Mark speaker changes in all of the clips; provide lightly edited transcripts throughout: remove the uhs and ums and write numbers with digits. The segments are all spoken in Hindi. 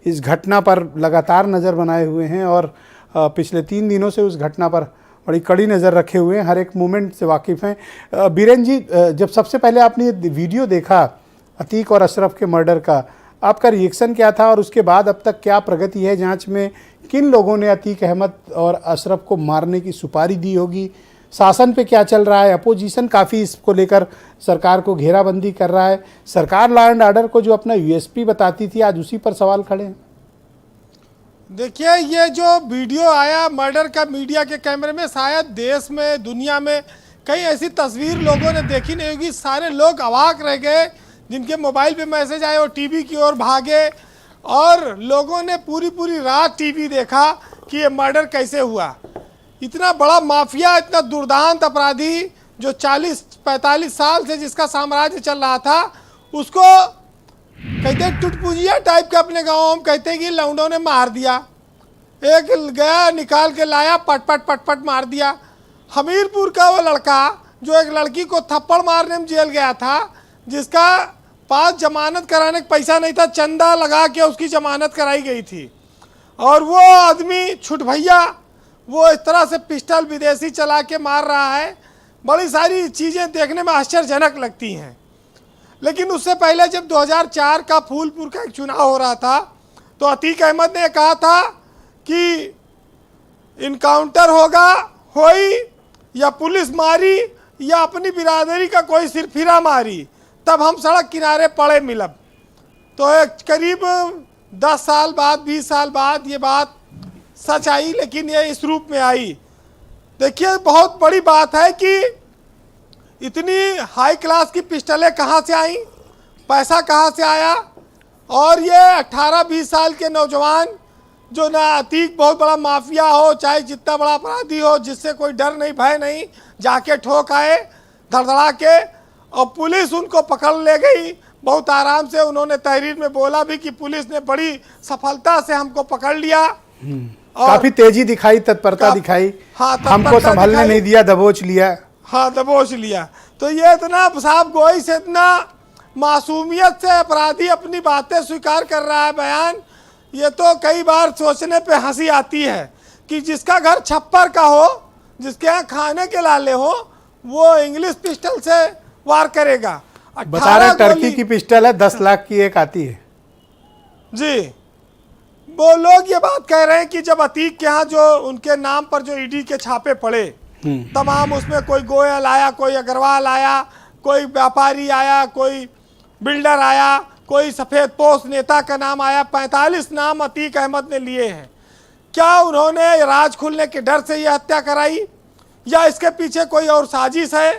Speaker 1: इस घटना पर लगातार नज़र बनाए हुए हैं और पिछले 3 दिनों से उस घटना पर बड़ी कड़ी नज़र रखे हुए हैं, हर एक मोमेंट से वाकिफ़ हैं। बीरेन जी, जब सबसे पहले आपने ये वीडियो देखा अतीक और अशरफ के मर्डर का, आपका रिएक्शन क्या था और उसके बाद अब तक क्या प्रगति है जांच में? किन लोगों ने अतीक अहमद और अशरफ को मारने की सुपारी दी होगी? शासन पे क्या चल रहा है? अपोजिशन काफ़ी इसको लेकर सरकार को घेराबंदी कर रहा है। सरकार लॉ एंड ऑर्डर को जो अपना यूएसपी बताती थी, आज उसी पर सवाल खड़े हैं।
Speaker 2: देखिए, ये जो वीडियो आया मर्डर का मीडिया के कैमरे में, शायद देश में दुनिया में कई ऐसी तस्वीर लोगों ने देखी नहीं होगी। सारे लोग अवाक रह गए, जिनके मोबाइल पे मैसेज आए वो टीवी की ओर भागे और लोगों ने पूरी रात टीवी देखा कि ये मर्डर कैसे हुआ। इतना बड़ा माफिया, इतना दुर्दांत अपराधी जो 40-45 साल से जिसका साम्राज्य चल रहा था, उसको कहते हैं टुटपुजिया टाइप के अपने गाँव में कहते हैं कि लौंडों ने मार दिया। एक गया निकाल के लाया, पट मार दिया। हमीरपुर का वो लड़का जो एक लड़की को थप्पड़ मारने में जेल गया था, जिसका पास जमानत कराने का पैसा नहीं था, चंदा लगा के उसकी जमानत कराई गई थी। और वो आदमी छुट भैया वो इस तरह से पिस्टल विदेशी चला के मार रहा है। बड़ी सारी चीज़ें देखने में आश्चर्यजनक लगती हैं। लेकिन उससे पहले जब 2004 का फूलपुर का एक चुनाव हो रहा था, तो अतीक अहमद ने कहा था कि इनकाउंटर होगा, होई या पुलिस मारी या अपनी बिरादरी का कोई सिरफिरा मारी, तब हम सड़क किनारे पड़े मिलब। तो एक करीब 10 साल बाद, 20 साल बाद ये बात सच आई, लेकिन ये इस रूप में आई। देखिए, बहुत बड़ी बात है कि इतनी हाई क्लास की पिस्टलें कहाँ से आई, पैसा कहाँ से आया। और ये 18-20 साल के नौजवान जो ना अतीक बहुत बड़ा माफिया हो, चाहे जितना बड़ा अपराधी हो, जिससे कोई डर नहीं भय नहीं, जाके ठोक आए धड़धड़ा के, और पुलिस उनको पकड़ ले गई बहुत आराम से। उन्होंने तहरीर में बोला भी कि पुलिस ने बड़ी सफलता से हमको पकड़ लिया
Speaker 1: और काफी तेजी दिखाई, तत्परता दिखाई।
Speaker 2: हाँ,
Speaker 1: हमको संभलने नहीं दिया, दबोच लिया।
Speaker 2: हाँ, दबोच लिया। तो ये इतना साहब गोई से, इतना मासूमियत से अपराधी अपनी बातें स्वीकार कर रहा है, बयान। ये तो कई बार सोचने पे हंसी आती है कि जिसका घर छप्पर का हो, जिसके यहाँ खाने के लाले हो, वो इंग्लिश पिस्टल से वार करेगा।
Speaker 1: बता रहे टर्की की पिस्टल है, 10 लाख की एक आती है
Speaker 2: जी। वो लोग ये बात कह रहे हैं कि जब अतीक के यहाँ जो उनके नाम पर जो ईडी के छापे पड़े, तमाम उसमें कोई गोयल आया, कोई अग्रवाल आया, कोई व्यापारी आया, कोई बिल्डर आया, कोई सफ़ेद पोश नेता का नाम आया, 45 नाम अतीक अहमद ने लिए हैं। क्या उन्होंने राज खुलने के डर से ये हत्या कराई या इसके पीछे कोई और साजिश है?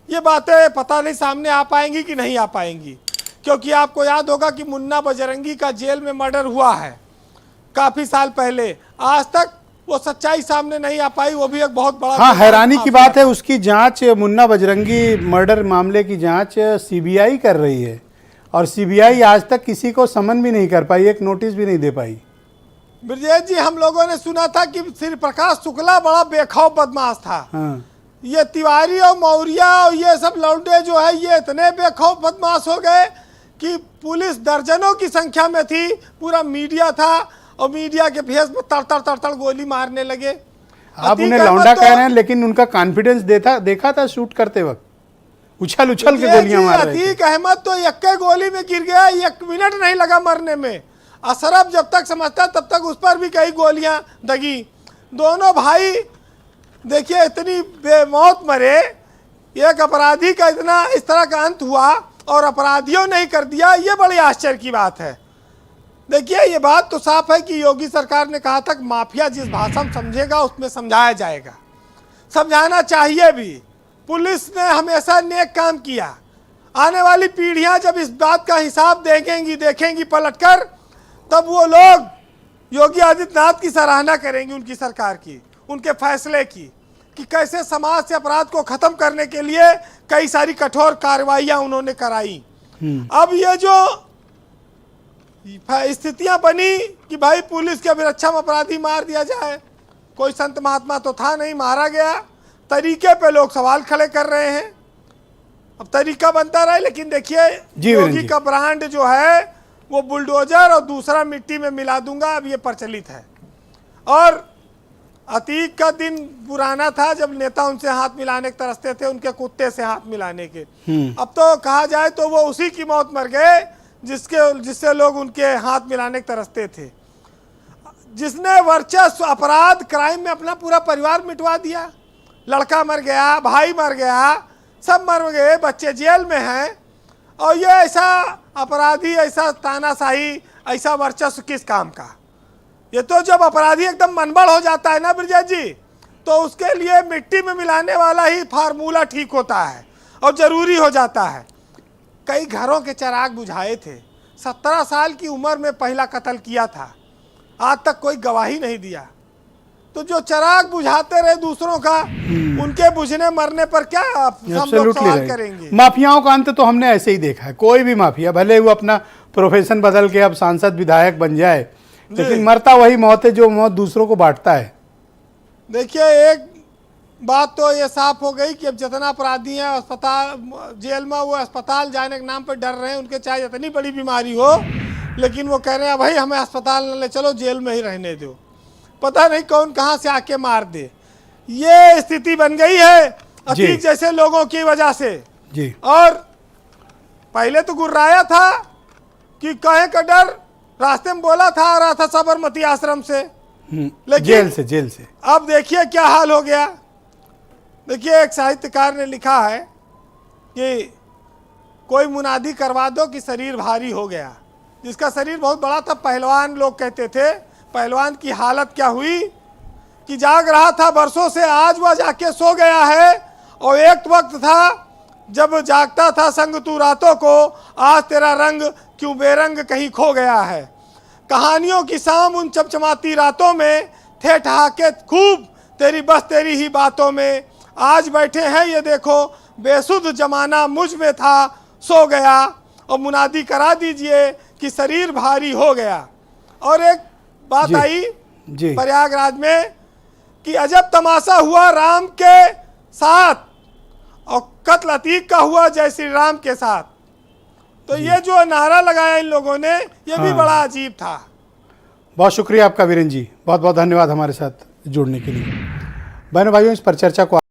Speaker 2: ये बातें पता नहीं सामने आ पाएंगी कि नहीं आ पाएंगी, क्योंकि आपको याद होगा कि मुन्ना बजरंगी का जेल में मर्डर हुआ है काफ़ी साल पहले। आज तक वो सच्चाई सामने नहीं आ पाई। वो भी एक बहुत बड़ा,
Speaker 1: हाँ, हैरानी की बात है। उसकी जांच, मुन्ना बजरंगी मर्डर मामले की जांच सीबीआई कर रही है और सीबीआई आज तक किसी को समन भी नहीं कर पाई, एक नोटिस भी नहीं दे पाई।
Speaker 2: ब्रजेश जी, हम लोगों ने सुना था कि श्री प्रकाश शुक्ला बड़ा बेखौफ बदमाश था।
Speaker 1: हाँ।
Speaker 2: ये तिवारी और मौर्या और ये सब लौंडे जो है, ये इतने बेखौफ बदमाश हो गए कि पुलिस दर्जनों की संख्या में थी, पूरा मीडिया था और मीडिया के फेस में तड़ गोली मारने लगे।
Speaker 1: आप उन्हें लौंडा कह रहे हैं, लेकिन उनका कॉन्फिडेंस देखा था शूट करते वक्त, उछल के गोलियां मार रहे थे।
Speaker 2: अतीक अहमद तो एक गोली में गिर गया, 1 मिनट नहीं लगा मरने में। अशरफ जब तक समझता तब तक उस पर भी कई गोलियां दगी। दोनों भाई देखिए इतनी बेमौत मरे, एक अपराधी का इतना इस तरह का अंत हुआ और अपराधियों ने ही कर दिया। ये बड़ी आश्चर्य की बात है। देखिए, ये बात तो साफ है कि योगी सरकार ने कहा था कि माफिया जिस भाषा में समझेगा उसमें समझाया जाएगा, समझाना चाहिए भी। पुलिस ने हमेशा नेक काम किया। आने वाली पीढ़ियां जब इस बात का हिसाब देखेंगी पलटकर, तब वो लोग योगी आदित्यनाथ की सराहना करेंगे, उनकी सरकार की, उनके फैसले की, कि कैसे समाज से अपराध को खत्म करने के लिए कई सारी कठोर कार्रवाइयां उन्होंने कराई। अब ये जो स्थितियां बनी कि भाई पुलिस के अभिरक्षा में अपराधी मार दिया जाए, कोई संत महात्मा तो था नहीं, मारा गया। तरीके पे लोग सवाल खड़े कर रहे हैं। अब तरीका बनता रहे, लेकिन देखिए योगी का ब्रांड जो है वो बुलडोजर और दूसरा मिट्टी में मिला दूंगा, अब ये प्रचलित है। और अतीक का दिन पुराना था जब नेता उनसे हाथ मिलाने के तरसते थे, उनके कुत्ते से हाथ मिलाने के। अब तो कहा जाए तो वो उसी की मौत मर गए जिससे लोग उनके हाथ मिलाने के तरसते थे। जिसने वर्चस्व अपराध क्राइम में अपना पूरा परिवार मिटवा दिया, लड़का मर गया, भाई मर गया, सब मर गए, बच्चे जेल में हैं, और ये ऐसा अपराधी, ऐसा तानाशाही, ऐसा वर्चस्व किस काम का। ये तो जब अपराधी एकदम मनबड़ हो जाता है ना ब्रिजेश जी, तो उसके लिए मिट्टी में मिलाने वाला ही फार्मूला ठीक होता है और ज़रूरी हो जाता है। कई घरों के चिराग बुझाए थे, 17 साल की उम्र में पहला कत्ल किया था, आज तक कोई गवाही नहीं दिया। तो जो चिराग बुझाते रहे दूसरों का, उनके बुझने मरने पर क्या हम लोग सवाल करेंगे।
Speaker 1: माफियाओं का अंत तो हमने ऐसे ही देखा है, कोई भी माफिया भले वो अपना प्रोफेशन बदल के अब सांसद विधायक बन जाए, लेकिन मरता वही मौत है जो मौत दूसरों को बांटता है।
Speaker 2: देखिए, एक बात तो ये साफ हो गई कि अब जितना अपराधी हैं अस्पताल जेल में, वो अस्पताल जाने के नाम पर डर रहे हैं। उनके चाहे जितनी बड़ी बीमारी हो, लेकिन वो कह रहे हैं भाई हमें अस्पताल न ले चलो, जेल में ही रहने दो, पता नहीं कौन कहाँ से आके मार दे। ये स्थिति बन गई है अतीक जैसे लोगों की वजह से
Speaker 1: जी।
Speaker 2: और पहले तो गुर्राया था कि कहे का डर, रास्ते में बोला था आ रहा था साबरमती आश्रम से, लेकिन
Speaker 1: जेल से
Speaker 2: अब देखिए क्या हाल हो गया। देखिए, एक साहित्यकार ने लिखा है कि कोई मुनादी करवा दो कि शरीर भारी हो गया। जिसका शरीर बहुत बड़ा था, पहलवान लोग कहते थे, पहलवान की हालत क्या हुई कि जाग रहा था बरसों से, आज वह जाके सो गया है। और एक वक्त था जब जागता था संग तू रातों को, आज तेरा रंग क्यों बेरंग कहीं खो गया है। कहानियों की शाम उन चमचमाती रातों में, थे ठहाके खूब तेरी बस तेरी ही बातों में। आज बैठे हैं ये देखो, बेसुध जमाना मुझ में था सो गया। और मुनादी करा दीजिए कि शरीर भारी हो गया। और एक बात आई प्रयागराज में कि अजब तमाशा हुआ राम के साथ, और कत्ल अतीक का हुआ जय श्री राम के साथ। तो ये जो नारा लगाया इन लोगों ने, ये भी बड़ा अजीब था।
Speaker 1: बहुत शुक्रिया आपका वीरेंद्र जी, बहुत बहुत धन्यवाद हमारे साथ जुड़ने के लिए। बहनों भाइयों, इस पर चर्चा को